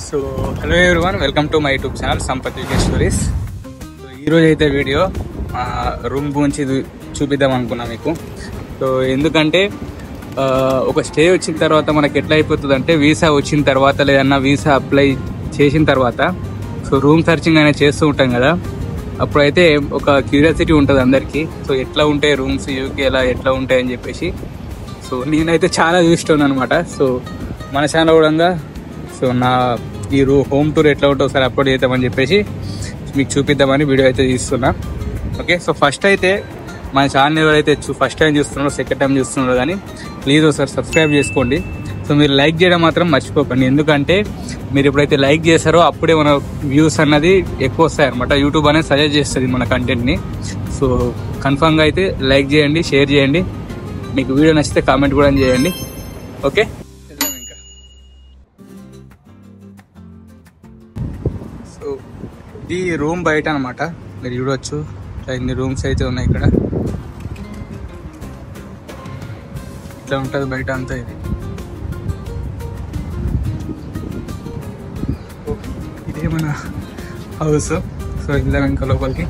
So hello everyone, welcome to my YouTube channel Sampath UK stories. So ఈరోజు అయితే video room గురించి చూపిద్దాం అనుకున్నా మీకు. సో ఎందుకంటే ఒక స్టే వచ్చిన తర్వాత మనకి ఎట్లా అయిపోతుంది అంటే, వీసా వచ్చిన తర్వాత లేదన్నా వీసా అప్లై చేసిన తర్వాత సో రూమ్ సర్చింగ్ అనేది చేస్తూ ఉంటాం కదా. అప్పుడైతే ఒక క్యూరియాసిటీ ఉంటుంది అందరికీ, సో ఎట్లా ఉంటాయి రూమ్స్ యూకేలా ఎట్లా ఉంటాయి అని చెప్పేసి. సో నేనైతే చాలా చూస్తున్నాను అనమాట. సో మన ఛానల్ కూడా సో నా ఈ హోమ్ టూర్ ఎట్లా ఉంటుందో ఒకసారి అప్లోడ్ చేద్దామని చెప్పేసి మీకు చూపిద్దామని వీడియో అయితే తీస్తున్నా. ఓకే, సో ఫస్ట్ అయితే మన ఛానల్ ఎవరైతే ఫస్ట్ టైం చూస్తున్నారో సెకండ్ టైం చూస్తున్నారో కానీ ప్లీజ్ ఒకసారి సబ్స్క్రైబ్ చేసుకోండి. సో మీరు లైక్ చేయడం మాత్రం మర్చిపోకండి, ఎందుకంటే మీరు ఎప్పుడైతే లైక్ చేస్తారో అప్పుడే మన వ్యూస్ అన్నది ఎక్కువ వస్తాయి అనమాట. యూట్యూబ్ అనేది సజెస్ట్ చేస్తుంది మన కంటెంట్ని. సో కన్ఫామ్గా అయితే లైక్ చేయండి, షేర్ చేయండి, మీకు వీడియో నచ్చితే కామెంట్ కూడా చేయండి. ఓకే, ఇంకా సో ఇది రూమ్ బయట అనమాట, మీరు చూడవచ్చు. ఇన్ని రూమ్స్ అయితే ఉన్నాయి ఇక్కడ. ఇట్లా ఉంటుంది బయట అంతా. ఇది ఇదే మన హౌస్. సో వెళ్దాం ఇంకా లోపలికి.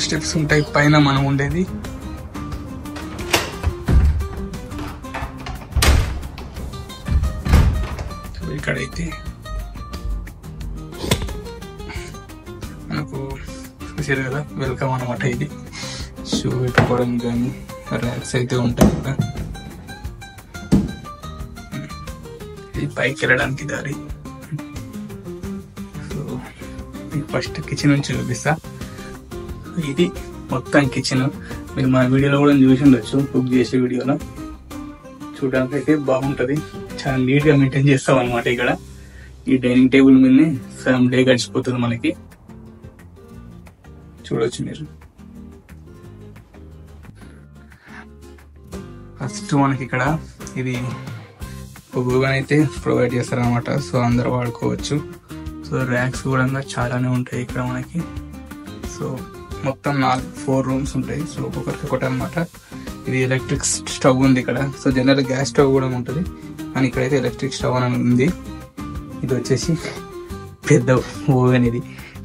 స్టెప్స్ ఉంటాయి పైన మనం ఉండేది. ఇక్కడైతే మనకు చూసారు కదా, వెల్కమ్ అనమాట. ఇది షూ పెట్టుకోవడం కానీ ర్యాక్స్ అయితే ఉంటాయి కదా. ఇది పైకి వెళ్ళడానికి దారి. సో ఫస్ట్ కిచెన్ నుంచి చూపిస్తా. ఇది మొత్తం కిచెన్. మీరు మన వీడియోలో కూడా చూసి ఉండొచ్చు, కుక్ చేసే వీడియోలో. చూడడానికి అయితే బాగుంటుంది, చాలా నీట్గా మెయింటైన్ చేస్తాం అనమాట. ఇక్కడ ఈ డైనింగ్ టేబుల్ మీదనే సగం డే గడిచిపోతుంది మనకి. చూడవచ్చు మీరు. ఫస్ట్ మనకి ఇక్కడ ఇది పొగుగా అయితే ప్రొవైడ్ చేస్తారు అనమాట. సో అందరూ వాడుకోవచ్చు. సో ర్యాక్స్ కూడా చాలానే ఉంటాయి ఇక్కడ మనకి. సో మొత్తం 4 రూమ్స్ ఉంటాయి. సో ఒక్కొక్కరికి ఒకటి అనమాట. ఇది ఎలక్ట్రిక్ స్టవ్ ఉంది ఇక్కడ. సో జనరల్ గ్యాస్ స్టవ్ కూడా ఉంటుంది, కానీ ఇక్కడైతే ఎలక్ట్రిక్ స్టవ్ అని ఉంది. ఇది వచ్చేసి పెద్ద ఓవెన్ ఇది,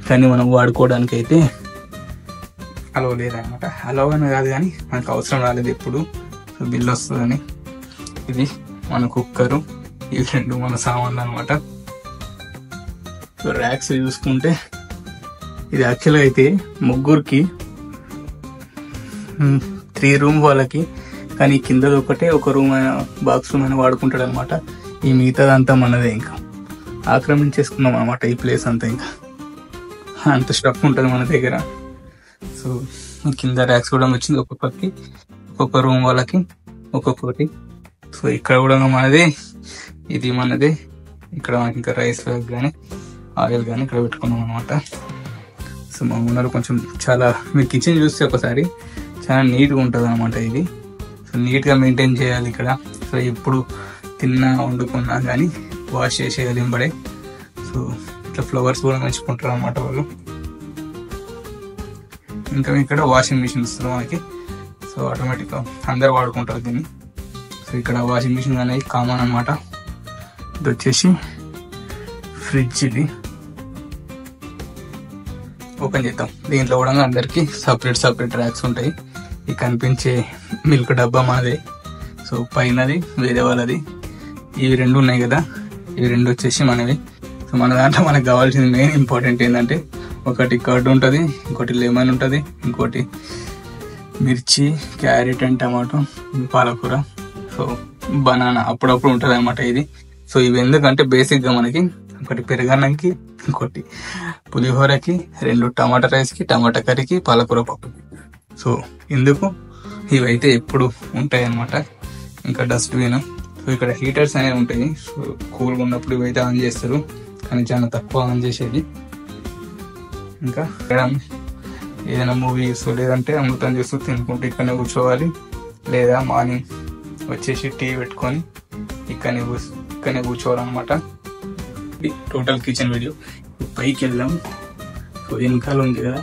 కానీ మనం వాడుకోవడానికి అయితే అలో లేదనమాట. అలో అని కాదు, కానీ మనకు అవసరం రాలేదు ఎప్పుడు. సో బిల్ వస్తుందని. ఇది మన కుక్కరు. ఇవి 2 మన సామాన్లు అనమాట. సో ర్యాక్స్ చూసుకుంటే ఇది యాక్చువల్గా అయితే ముగ్గురికి 3 రూమ్ వాళ్ళకి, కానీ కిందది ఒకటే ఒక రూమ్ బాక్స్ రూమ్ అని వాడుకుంటాడు అనమాట. ఈ మిగతాదంతా మనదే. ఇంకా ఆక్రమించేసుకున్నాం అనమాట ఈ ప్లేస్ అంతా. ఇంకా అంత స్టఫ్ ఉంటుంది మన దగ్గర. సో కింద ర్యాక్స్ కూడా వచ్చింది, ఒక్కొక్కరికి ఒక్కొక్క రూమ్ వాళ్ళకి ఒక్కొక్కటి. సో ఇక్కడ కూడా మనదే, ఇది మనదే. ఇక్కడ మనకి ఇంకా రైస్ బ్యాగ్ కానీ ఆయిల్ కానీ ఇక్కడ పెట్టుకున్నాం అనమాట. సో మా ఓనర్ కొంచెం చాలా, మీరు కిచెన్ చూస్తే ఒకసారి చాలా నీట్గా ఉంటుంది అనమాట ఇది. సో నీట్గా మెయింటైన్ చేయాలి ఇక్కడ. సో ఎప్పుడు తిన్నా వండుకున్నా కానీ వాష్ చేసేయాలి ఎంబడే. సో ఇట్లా ఫ్లవర్స్ కూడా మంచుకుంటారు అనమాట వాళ్ళు. ఇంకా ఇక్కడ వాషింగ్ మిషన్ వస్తుంది మనకి. సో ఆటోమేటిక్గా అందరు వాడుకుంటారు దీన్ని. సో ఇక్కడ వాషింగ్ మిషన్ అనేది కామన్ అనమాట. ఇది వచ్చేసి ఫ్రిడ్జ్. ఇది ఓపెన్ చేద్దాం. దీంట్లో కూడా అందరికి సపరేట్ ర్యాక్స్ ఉంటాయి. ఈ కనిపించే మిల్క్ డబ్బా మాదే. సో పైనది వేరే వాళ్ళది. ఇవి 2 ఉన్నాయి కదా, ఇవి 2 వచ్చేసి మనవి. సో మన దాంట్లో మనకు కావాల్సింది మెయిన్ ఇంపార్టెంట్ ఏంటంటే, ఒకటి కర్డ్ ఉంటుంది, ఇంకోటి లెమన్ ఉంటుంది, ఇంకోటి మిర్చి, క్యారెట్ అండ్ టమాటో, పాలకూర, సో బనానా అప్పుడప్పుడు ఉంటుంది అనమాట ఇది. సో ఇవి ఎందుకంటే బేసిక్గా మనకి ఒకటి పెరుగన్నంకి, ఇంకోటి పులిహోరకి, 2 టమాటా రైస్కి, టమాటా కర్రీకి, పాలకూర పప్పుకి. సో ఎందుకు ఇవైతే ఎప్పుడు ఉంటాయి అన్నమాట. ఇంకా డస్ట్బిన్. సో ఇక్కడ హీటర్స్ అనేవి ఉంటాయి. సో కూల్గా ఉన్నప్పుడు ఇవైతే ఆన్ చేస్తారు, కానీ చాలా తక్కువ ఆన్ చేసేది. ఇంకా ఇక్కడ ఏదైనా మూవీస్ లేదంటే అమృతం చేస్తూ తినుకుంటూ ఇక్కడనే కూర్చోవాలి, లేదా మార్నింగ్ వచ్చేసి టీ పెట్టుకొని ఇక్కడనే కూర్చోవాలన్నమాట. Total kitchen video. పైకి వెళ్దాం. సో వెనకాల ఉంది కదా,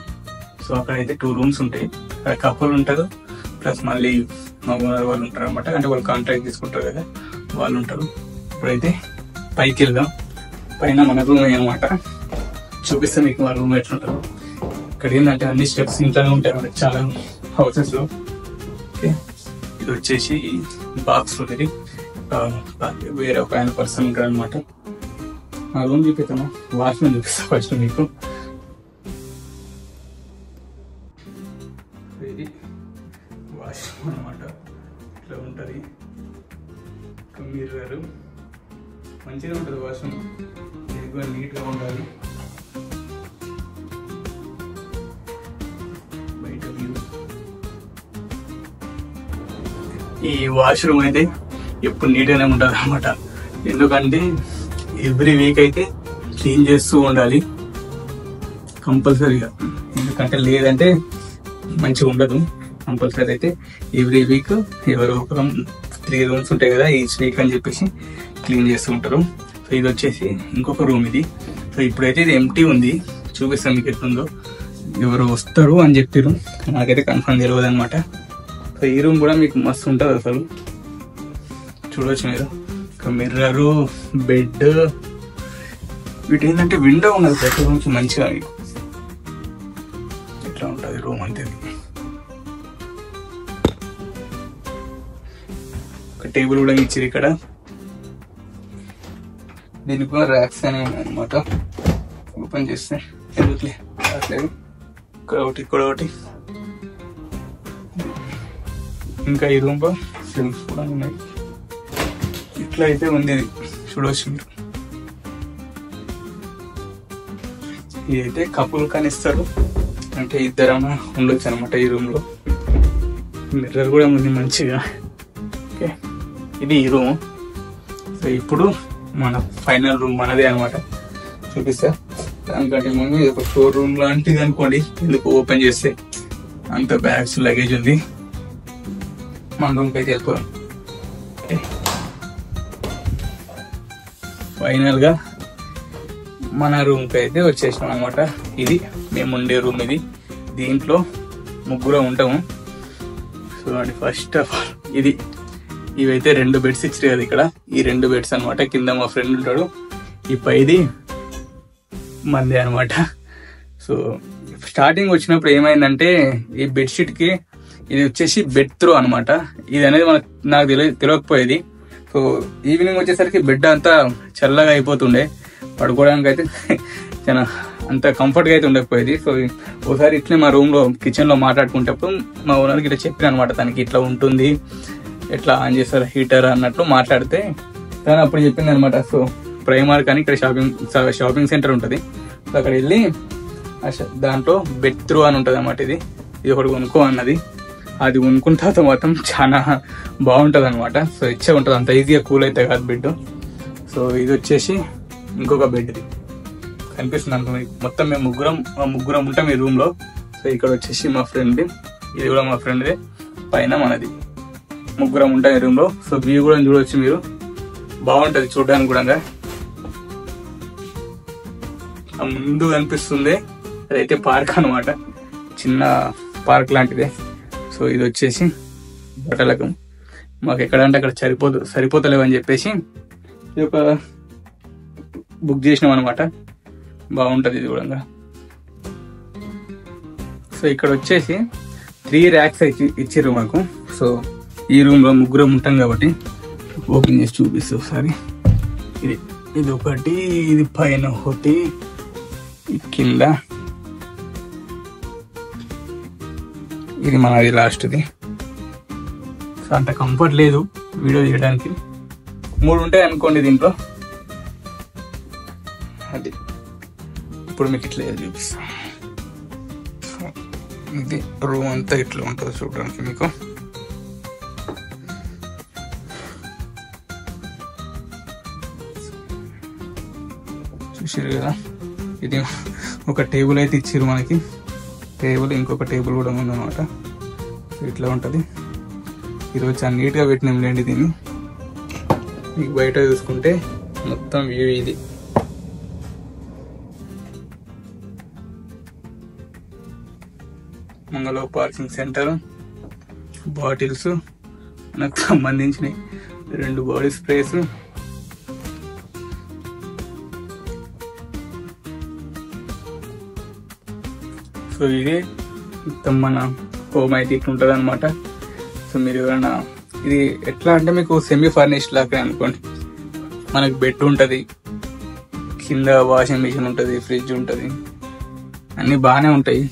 సో అక్కడైతే 2 రూమ్స్ ఉంటాయి. అక్కడ కపుల్ ఉంటారు, ప్లస్ మళ్ళీ మా ఓనర్ వాళ్ళు ఉంటారు అనమాట. అంటే వాళ్ళు కాంట్రాక్ట్ తీసుకుంటారు కదా, వాళ్ళు ఉంటారు. ఇప్పుడైతే పైకి వెళ్దాం. పైన మన రూమ్ అనమాట, చూపిస్తే మీకు మా రూమ్ ఎట్లుంటారు. ఇక్కడ ఏంటంటే అన్ని స్టెప్స్ ఇంట్లోనే ఉంటాయి అన్నమాట చాలా హౌసెస్ లో. ఓకే, ఇది వచ్చేసి బాక్స్ ఉంటుంది. వేరే ఒక ఆయన పర్సన్ ఉంటారు అనమాట. ఆ రూమ్ చూపిస్తాను, వాష్రూమ్ చూపిస్తాను ఫస్ట్ మీకు. ఇది వాష్రూమ్ అనమాట, ఇట్లా ఉంటుంది. మిర్రర్ మంచిగా ఉంటుంది, వాష్రూమ్ నీట్గా ఉండాలి. బయట వ్యూ. ఈ వాష్రూమ్ అయితే ఎప్పుడు నీట్గానే ఉంటుంది అనమాట. ఎందుకంటే ఎవ్రీ వీక్ అయితే క్లీన్ చేస్తూ ఉండాలి కంపల్సరీగా. ఎందుకంటే లేదంటే మంచిగా ఉండదు. కంపల్సరీ అయితే ఎవ్రీ వీక్ ఎవరు ఒక 3 రూమ్స్ ఉంటాయి కదా, ఈచ్ వీక్ అని చెప్పేసి క్లీన్ చేస్తూ ఉంటారు. సో ఇది వచ్చేసి ఇంకొక రూమ్ ఇది. సో ఇప్పుడైతే ఇది ఎంటీ ఉంది, చూపిస్తాను మీకు ఎట్లుందో. ఎవరు వస్తారు అని చెప్పారు, నాకైతే కన్ఫర్మ్ తెలియదు అనమాట. సో ఈ రూమ్ కూడా మీకు మస్తు ఉంటుంది అసలు, చూడవచ్చు మీరు. మిర్రరు, బెడ్, వీటి ఏంటంటే విండో ఉన్నది ప్రతి రూమ్కి మంచిగా. ఇట్లా ఉంటుంది రూమ్ అంతే. ఒక టేబుల్ కూడా ఇచ్చారు ఇక్కడ. దీనికి కూడా ర్యాక్స్ అనేవి ఉన్నాయి అనమాట. ఓపెన్ చేస్తే ఎందుకులే రావట్లేదు. ఇక్కడ ఒకటి. ఇంకా ఈ రూమ్ లో షెల్ఫ్స్ కూడా ఉన్నాయి. ఇట్లా అయితే ఉంది, చూడవచ్చు మీరు. ఇదైతే కపుల్ కనిస్తారు, అంటే ఇద్దరన్నా ఉండొచ్చు అనమాట ఈ రూమ్ లో. మిర్రర్ కూడా ఉంది మంచిగా. ఓకే, ఇది ఈ రూమ్. సో ఇప్పుడు మన ఫైనల్ రూమ్ మనదే అనమాట, చూపిస్తా. దానికంటే ముందు ఇది ఒక స్టోర్ రూమ్ లాంటిది అనుకోండి. ఎందుకు ఓపెన్ చేస్తే అంత బ్యాగ్స్ లగేజ్ ఉంది. మన రూమ్కి అయితే వెళ్ళిపోయాం. ఫైనల్ గా మన రూమ్ కి అయితే వచ్చేసినాం అనమాట. ఇది మేము ఉండే రూమ్. ఇది దీంట్లో 3 ఉంటాము. సో అండి, ఫస్ట్ ఆఫ్ ఆల్ ఇది ఇవైతే 2 బెడ్స్ ఇచ్చారు కదా ఇక్కడ. ఈ 2 బెడ్స్ అనమాట. కింద మా ఫ్రెండ్ ఉంటాడు, ఈ పైది మందే అనమాట. సో స్టార్టింగ్ వచ్చినప్పుడు ఏమైందంటే ఈ బెడ్షీట్ కి ఇది వచ్చేసి బెడ్ త్రో అనమాట. ఇది అనేది నాకు తెలియకపోయేది. సో ఈవినింగ్ వచ్చేసరికి బెడ్ అంతా చల్లగా అయిపోతుండే, పడుకోవడానికి అయితే చాలా అంత కంఫర్ట్గా అయితే ఉండకపోయేది. సో ఒకసారి ఇట్లే మా రూమ్ లో కిచెన్ లో మాట్లాడుకుంటప్పుడు మా ఓనర్కి ఇట్లా చెప్పిన అనమాట, తనకి ఇట్లా ఉంటుంది, ఎట్లా ఆన్ చేస్తారు హీటర్ అన్నట్లు మాట్లాడితే తను అప్పుడు చెప్పింది అనమాట. సో ప్రైమార్క్ అని ఇక్కడ షాపింగ్ సెంటర్ ఉంటుంది. సో అక్కడ వెళ్ళి దాంట్లో బెడ్ త్రూ అని ఉంటుంది అనమాట. ఇది ఒకటి కొనుక్కో అన్నది. అది కొనుక్కున్న తర్వాత మాత్రం చాలా బాగుంటుంది అనమాట. సో ఇచ్చే ఉంటుంది, అంత ఈజీగా కూల్ అయితే కాదు బెడ్. సో ఇది వచ్చేసి ఇంకొక బెడ్, ఇది కనిపిస్తుంది అనుకో. మొత్తం మేము ముగ్గురం ఉంటాం ఈ రూమ్ లో. సో ఇక్కడ వచ్చేసి మా ఫ్రెండ్, ఇది కూడా మా ఫ్రెండ్దే, పైన మనది. 3 ఉంటాం ఈ రూమ్ లో. సో వ్యూ కూడా చూడవచ్చు మీరు, బాగుంటది చూడడానికి కూడా. ముందు కనిపిస్తుంది అదైతే పార్క్ అనమాట, చిన్న పార్క్ లాంటిదే. సో ఇది వచ్చేసి బట్టలకు మాకు ఎక్కడంటే అక్కడ సరిపోతలేవు అని చెప్పేసి ఇది ఒక బుక్ చేసినాం అనమాట. బాగుంటది ఇది కూడా. సో ఇక్కడ వచ్చేసి 3 ర్యాక్స్ ఇచ్చిర్రు మాకు. సో ఈ రూమ్ లో 3 ఉంటాం కాబట్టి ఓపెన్ చేసి చూపిస్తే ఒకసారి. ఇది ఒకటి, ఇది పైన ఒకటి, కింద ఇది మనది లాస్ట్ది. సో అంత కంఫర్ట్ లేదు వీడియో తీయడానికి. 3 ఉంటాయి అనుకోండి దీంట్లో. అది ఇప్పుడు మీకు ఇట్లా చూపిస్తాం. ఇది రూమ్ అంతా ఇట్లా ఉంటుంది చూడడానికి మీకు. చూసారు కదా, ఇది ఒక టేబుల్ అయితే ఇచ్చారు మనకి. టేబుల్, ఇంకొక టేబుల్ కూడా ఉందన్నమాట. ఇట్లా ఉంటుంది. ఈరోజు చాలా నీట్గా పెట్టినాం లేండి దీన్ని. మీకు బయట చూసుకుంటే మొత్తం వ్యూ ఇది. మంగళ పార్కింగ్ సెంటర్, బాటిల్స్, నాకు సంబంధించినవి 2 బాడీ స్ప్రేస్, సో ఇది మొత్తం మన హోమ్ అయితే ఇట్లా ఉంటుంది అనమాట. సో మీరు ఎవరైనా ఇది ఎట్లా అంటే మీకు సెమీ ఫర్నిష్డ్ లాగా అనుకోండి. మనకు బెడ్ ఉంటుంది, కింద వాషింగ్ మిషన్ ఉంటుంది, ఫ్రిడ్జ్ ఉంటుంది, అన్ని బాగానే ఉంటాయి.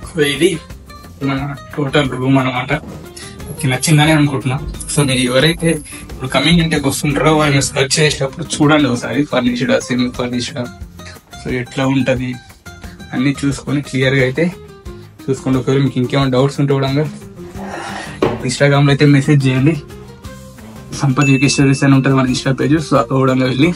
సో ఇది మన టోటల్ రూమ్ అనమాట. నచ్చిందని అనుకుంటున్నా. సో మీరు ఎవరైతే ఇప్పుడు కమింగ్ ఇంటికి వస్తుంటారో వాళ్ళని సర్చ్ చేసేటప్పుడు చూడండి ఒకసారి, ఫర్నిష్డా సెమీ ఫర్నిష్డా, సో ఎట్లా ఉంటుంది అన్ని చూసుకొని క్లియర్గా అయితే చూసుకోండి. ఒకవేళ మీకు ఇంకేమైనా డౌట్స్ ఉంటే కూడా ఇన్స్టాగ్రామ్లో అయితే మెసేజ్ చేయండి. సంపత్ యూకే స్టోరీస్ అని ఉంటుంది మన ఇన్స్టా పేజ్. సో అక్కడ కూడా వెళ్ళి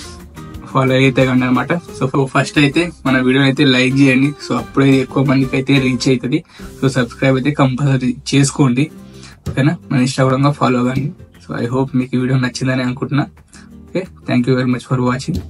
ఫాలో అయితే కండి అనమాట. సో ఫస్ట్ అయితే మన వీడియో అయితే లైక్ చేయండి. సో అప్పుడే ఎక్కువ మందికి అయితే రీచ్ అవుతుంది. సో సబ్స్క్రైబ్ అయితే కంపల్సరీ చేసుకోండి, ఓకేనా. మన ఇన్స్టాగ్రామ్గా ఫాలో కానీ. సో ఐ హోప్ మీకు ఈ వీడియో నచ్చిందని అనుకుంటున్నా. Okay, thank you very much for watching.